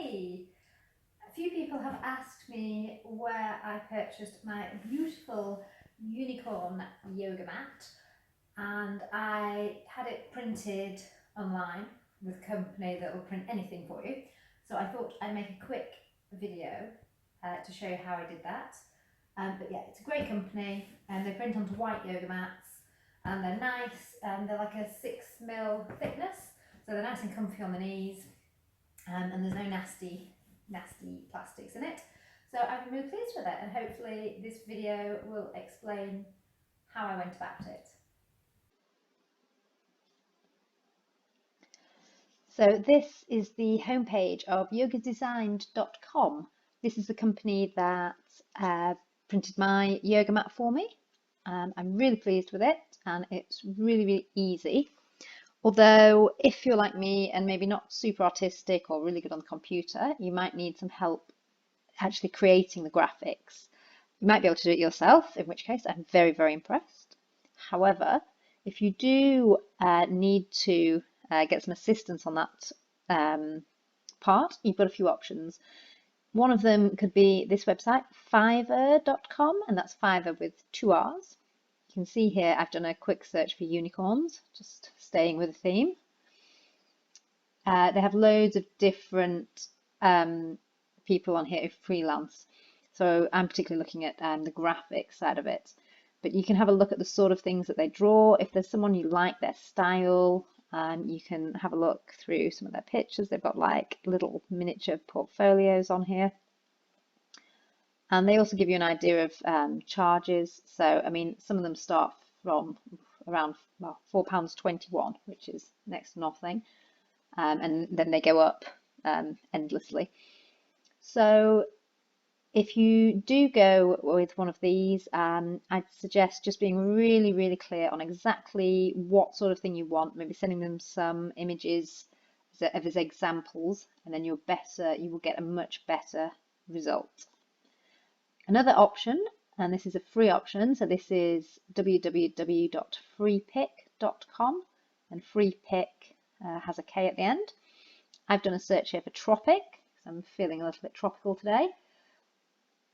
Hey, a few people have asked me where I purchased my beautiful unicorn yoga mat, and I had it printed online with a company that will print anything for you. So I thought I'd make a quick video to show you how I did that. But yeah, it's a great company and they print onto white yoga mats and they're nice and they're like a 6 mil thickness, so they're nice and comfy on the knees. And there's no nasty plastics in it. So I'm really pleased with it, and hopefully this video will explain how I went about it. So this is the homepage of yogadesigned.com. This is the company that printed my yoga mat for me. I'm really pleased with it, and it's really easy. Although if you're like me and maybe not super artistic or really good on the computer, you might need some help actually creating the graphics. You might be able to do it yourself, in which case I'm very impressed. However, if you do need to get some assistance on that part, you've got a few options. One of them could be this website, Fiverr.com, and that's Fiverr with 2 R's. You can see here I've done a quick search for unicorns, just staying with the theme. They have loads of different people on here who freelance. So I'm particularly looking at the graphic side of it. But you can have a look at the sort of things that they draw. If there's someone you like their style, you can have a look through some of their pictures. They've got like little miniature portfolios on here. And they also give you an idea of charges. So, I mean, some of them start from around £4.21, which is next to nothing. And then they go up endlessly. So if you do go with one of these, I'd suggest just being really clear on exactly what sort of thing you want, maybe sending them some images as examples, and then you will get a much better result. Another option, and this is a free option, so this is www.freepik.com, and Freepik has a K at the end. I've done a search here for tropic, because I'm feeling a little bit tropical today.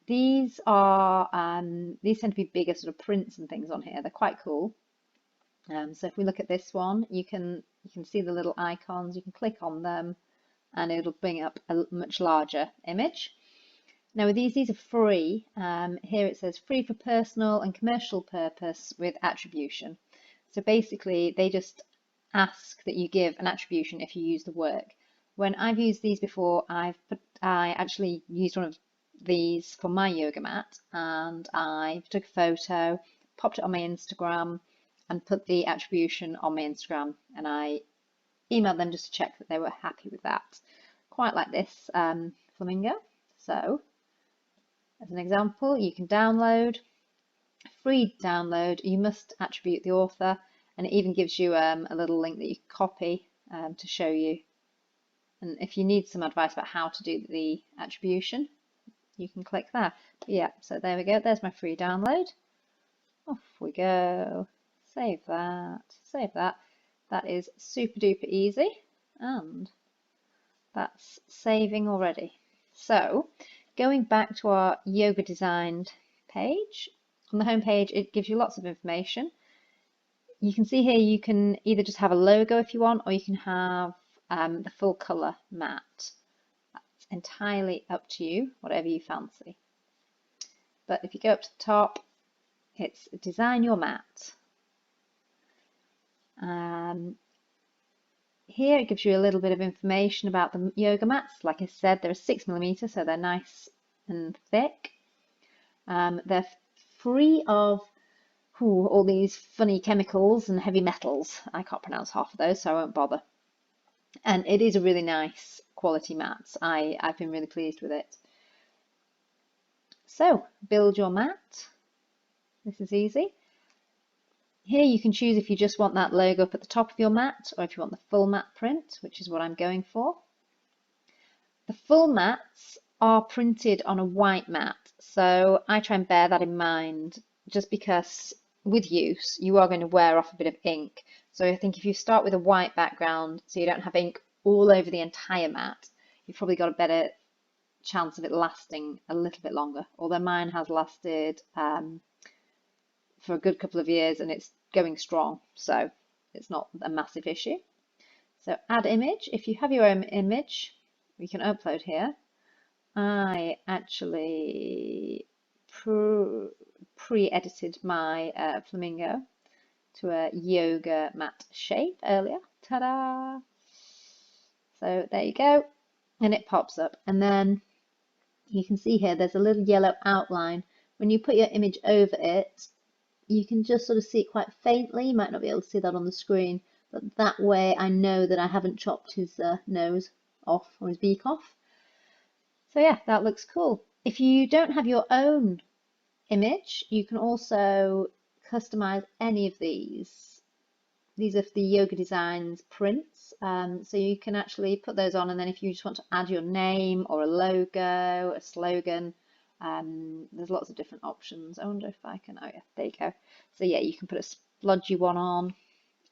These tend to be bigger sort of prints and things on here. They're quite cool. So if we look at this one, you can see the little icons. You can click on them, and it'll bring up a much larger image. Now with these are free. Here it says free for personal and commercial purpose with attribution. So basically they just ask that you give an attribution if you use the work. When I've used these before, I actually used one of these for my yoga mat, and I took a photo, popped it on my Instagram, and put the attribution on my Instagram, and I emailed them just to check that they were happy with that. Quite like this flamingo. So as an example, you can download, free download. You must attribute the author, and it even gives you a little link that you can copy to show you. And if you need some advice about how to do the attribution, you can click there. But yeah, so there we go. There's my free download. Off we go. Save that. Save that. That is super duper easy, and that's saving already. So going back to our yoga designed page, on the home page it gives you lots of information. You can see here you can either just have a logo if you want, or you can have the full colour mat. That's entirely up to you, whatever you fancy. But if you go up to the top, it's design your mat. Here it gives you a little bit of information about the yoga mats. Like I said, they're 6mm, so they're nice and thick. They're free of all these funny chemicals and heavy metals. I can't pronounce half of those, so I won't bother. And it is a really nice quality mat. I've been really pleased with it. So build your mat. This is easy. Here you can choose if you just want that logo up at the top of your mat, or if you want the full mat print, which is what I'm going for. The full mats are printed on a white mat, so I try and bear that in mind, just because with use you are going to wear off a bit of ink. So I think if you start with a white background, so you don't have ink all over the entire mat, you've probably got a better chance of it lasting a little bit longer. Although mine has lasted for a good couple of years and it's going strong, so it's not a massive issue. So add image. If you have your own image, you can upload here. I actually pre-edited my flamingo to a yoga mat shape earlier. Ta-da! So there you go. And it pops up. And then you can see here there's a little yellow outline. When you put your image over it, you can just sort of see it quite faintly. You might not be able to see that on the screen, but that way I know that I haven't chopped his nose off or his beak off. So yeah, that looks cool. If you don't have your own image, you can also customize any of these. These are the Yoga Designs prints, so you can actually put those on, and then if you just want to add your name or a logo, a slogan, there's lots of different options. I wonder if I can, oh yeah, there you go. So yeah, you can put a splodgy one on,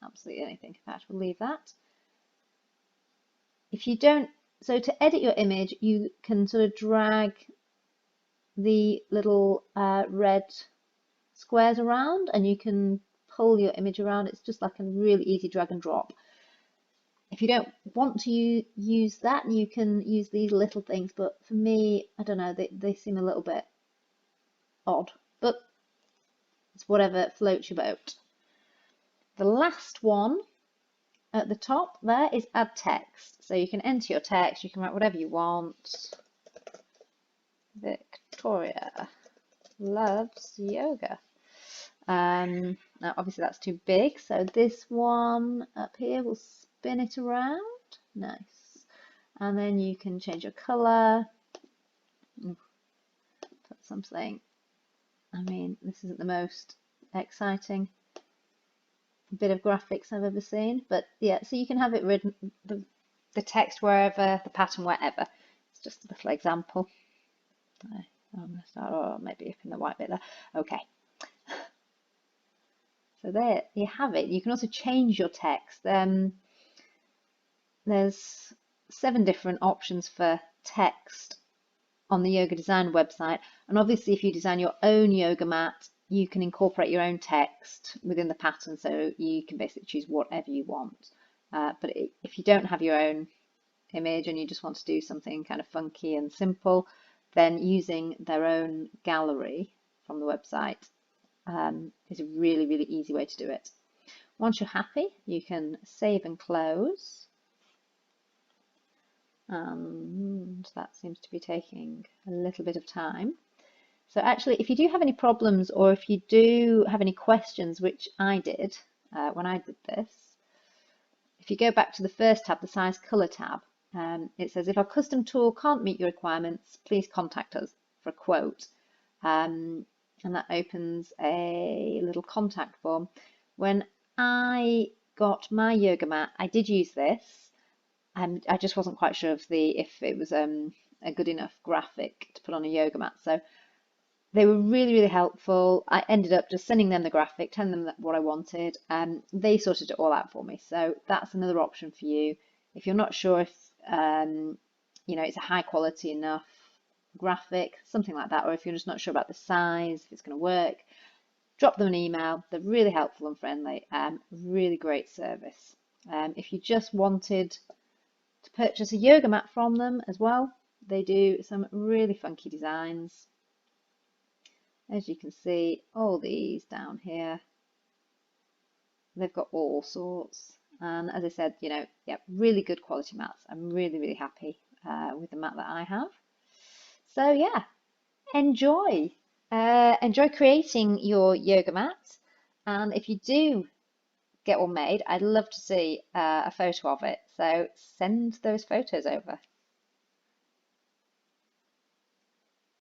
absolutely anything. In fact, we'll leave that. If you don't, so to edit your image, you can sort of drag the little red squares around and you can pull your image around. It's just like a really easy drag and drop. If you don't want to use that, you can use these little things, but for me, I don't know, they seem a little bit odd, but it's whatever floats your boat. The last one at the top there is add text. So you can enter your text, you can write whatever you want. Victoria loves yoga. Now obviously that's too big, so this one up here will spin it around. Nice. And then you can change your colour. Put something. I mean, this isn't the most exciting bit of graphics I've ever seen, but yeah, so you can have it written, the text wherever, the pattern wherever. It's just a little example. I'm going to start, or maybe up in the white bit there. Okay. So there you have it. You can also change your text. There's 7 different options for text on the Yoga Design website, and obviously if you design your own yoga mat, you can incorporate your own text within the pattern, so you can basically choose whatever you want. But if you don't have your own image and you just want to do something kind of funky and simple, then using their own gallery from the website is a really, really easy way to do it. Once you're happy, you can save and close. And that seems to be taking a little bit of time. So actually, if you do have any problems or if you do have any questions, which I did when I did this, if you go back to the first tab, the size color tab, it says if our custom tool can't meet your requirements, please contact us for a quote. And that opens a little contact form. When I got my yoga mat, I did use this. I just wasn't quite sure if it was a good enough graphic to put on a yoga mat. So they were really, really helpful. I ended up just sending them the graphic, telling them what I wanted, and they sorted it all out for me. So that's another option for you. If you're not sure if it's a high quality enough graphic, something like that, or if you're just not sure about the size, if it's going to work, drop them an email. They're really helpful and friendly. Really great service. If you just wanted to purchase a yoga mat from them as well, they do some really funky designs. As you can see, all these down here, they've got all sorts. And as I said, yeah, really good quality mats. I'm really, really happy with the mat that I have. So yeah, enjoy creating your yoga mat. And if you do get one made, I'd love to see a photo of it. So send those photos over.